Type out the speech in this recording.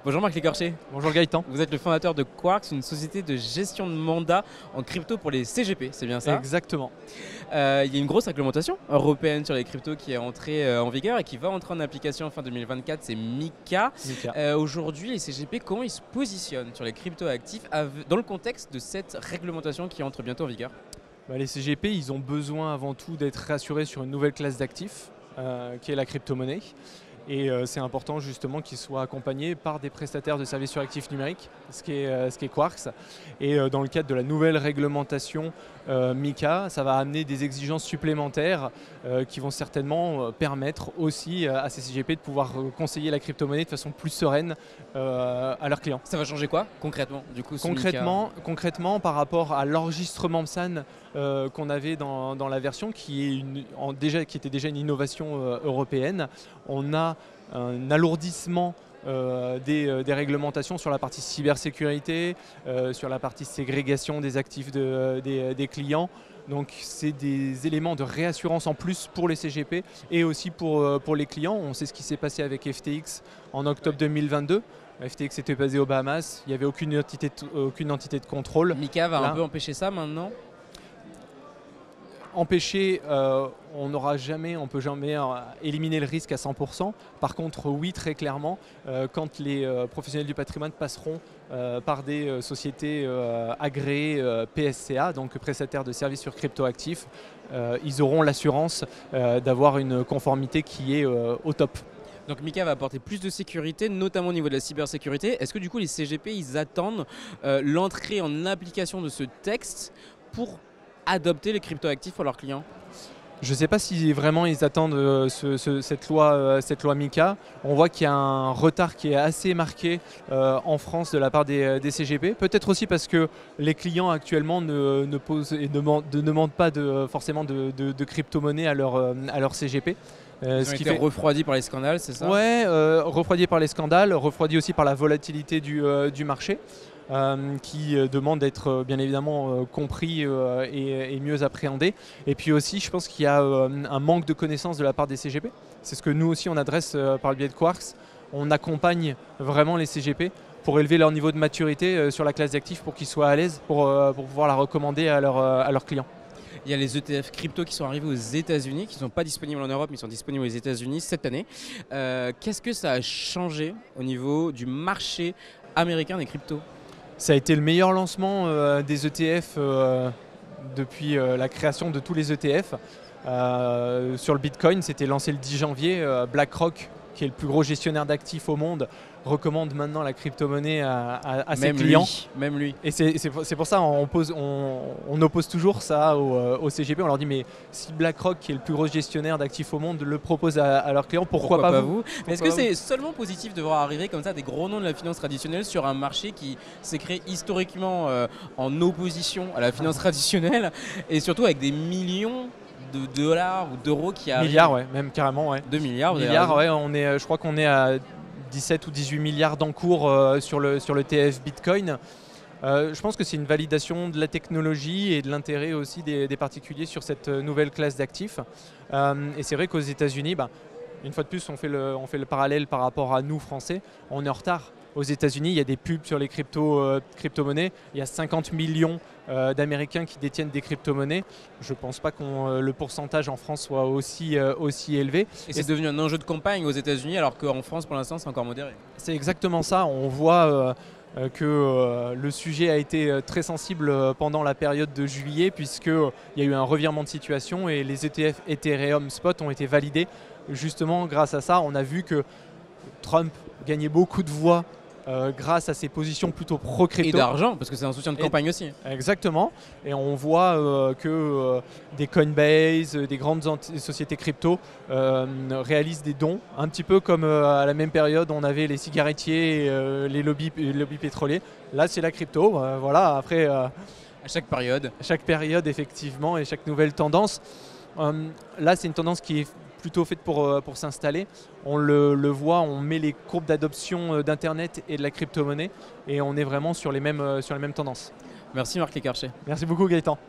Bonjour Marc Lécorché, Bonjour Gaëtan. vous êtes le fondateur de Quarks, une société de gestion de mandats en crypto pour les CGP, c'est bien ça? Exactement. Il y a une grosse réglementation européenne sur les cryptos qui est entrée en vigueur et qui va entrer en application fin 2024, c'est MiCA. Mika. Aujourd'hui, les CGP, comment ils se positionnent sur les cryptos actifs dans le contexte de cette réglementation qui entre bientôt en vigueur? Les CGP, ils ont besoin avant tout d'être rassurés sur une nouvelle classe d'actifs, qui est la crypto-monnaie. Et c'est important justement qu'ils soient accompagnés par des prestataires de services sur actifs numériques, ce qui est Quarks. Et dans le cadre de la nouvelle réglementation MiCA, ça va amener des exigences supplémentaires qui vont certainement permettre aussi à ces CGP de pouvoir conseiller la crypto-monnaie de façon plus sereine à leurs clients. Ça va changer quoi concrètement du coup, ce MiCA? Concrètement, par rapport à l'enregistrement MSAN qu'on avait dans la version qui était déjà une innovation européenne, on a un alourdissement des réglementations sur la partie cybersécurité, sur la partie ségrégation des actifs des clients. Donc c'est des éléments de réassurance en plus pour les CGP et aussi pour les clients. On sait ce qui s'est passé avec FTX en octobre 2022. FTX était basé aux Bahamas, il n'y avait aucune entité de contrôle. MiCA va Là, un peu empêcher ça maintenant? empêcher, on ne peut jamais éliminer le risque à 100%. Par contre, oui, très clairement, quand les professionnels du patrimoine passeront par des sociétés agréées PSCA, donc prestataires de services sur cryptoactifs, ils auront l'assurance d'avoir une conformité qui est au top. Donc MiCA va apporter plus de sécurité, notamment au niveau de la cybersécurité. Est-ce que du coup les CGP ils attendent l'entrée en application de ce texte pour adopter les cryptoactifs pour leurs clients? Je ne sais pas si vraiment ils attendent cette loi MiCA. On voit qu'il y a un retard qui est assez marqué en France de la part des CGP. Peut-être aussi parce que les clients actuellement ne demandent pas forcément de crypto-monnaie à leur CGP. Ils ont été refroidis par les scandales, c'est ça? Ouais, refroidis par les scandales, refroidis aussi par la volatilité du marché. Qui demande d'être bien évidemment compris et mieux appréhendé. Et puis aussi, je pense qu'il y a un manque de connaissances de la part des CGP. C'est ce que nous aussi on adresse par le biais de Quarks. On accompagne vraiment les CGP pour élever leur niveau de maturité sur la classe d'actifs pour qu'ils soient à l'aise pour pouvoir la recommander à leurs clients. Il y a les ETF crypto qui sont arrivés aux États-Unis, qui ne sont pas disponibles en Europe, mais ils sont disponibles aux États-Unis cette année. Qu'est-ce que ça a changé au niveau du marché américain des cryptos? Ça a été le meilleur lancement des ETF depuis la création de tous les ETF. Sur le Bitcoin, c'était lancé le 10 janvier. BlackRock, qui est le plus gros gestionnaire d'actifs au monde, recommande maintenant la crypto-monnaie à ses clients. Même lui. Et c'est pour ça on oppose toujours ça au CGP. On leur dit mais si BlackRock, qui est le plus gros gestionnaire d'actifs au monde, le propose à leurs clients, pourquoi pas vous? Mais est-ce que c'est seulement positif de voir arriver comme ça des gros noms de la finance traditionnelle sur un marché qui s'est créé historiquement en opposition à la finance traditionnelle et surtout avec des millions de dollars ou d'euros qui arrivent? Milliards, ouais, même carrément, ouais. 2 milliards, Ouais, je crois qu'on est à 17 ou 18 milliards d'encours sur le TF Bitcoin. Je pense que c'est une validation de la technologie et de l'intérêt aussi des particuliers sur cette nouvelle classe d'actifs. Et c'est vrai qu'aux États-Unis, une fois de plus, on fait le parallèle par rapport à nous, Français, on est en retard. Aux États-Unis, il y a des pubs sur les crypto-monnaies. Il y a 50 millions d'Américains qui détiennent des crypto-monnaies. Je ne pense pas que le pourcentage en France soit aussi élevé. Et c'est devenu un enjeu de campagne aux États-Unis, alors qu'en France, pour l'instant, c'est encore modéré. C'est exactement ça. On voit que le sujet a été très sensible pendant la période de juillet, puisqu'il y a eu un revirement de situation et les ETF Ethereum Spot ont été validés. Justement, grâce à ça, on a vu que Trump gagnait beaucoup de voix grâce à ses positions plutôt pro-crypto. Et d'argent, parce que c'est un soutien de campagne aussi. Exactement. Et on voit que des Coinbase, des grandes sociétés crypto réalisent des dons, un petit peu comme à la même période on avait les cigarettiers et les lobbies pétroliers. Là c'est la crypto, voilà, après... à chaque période. À chaque période, effectivement, et chaque nouvelle tendance. Là c'est une tendance qui est plutôt faite pour s'installer. On le voit, on met les courbes d'adoption d'Internet et de la crypto-monnaie et on est vraiment sur les mêmes tendances. Merci Marc Lécorché. Merci beaucoup Gaëtan.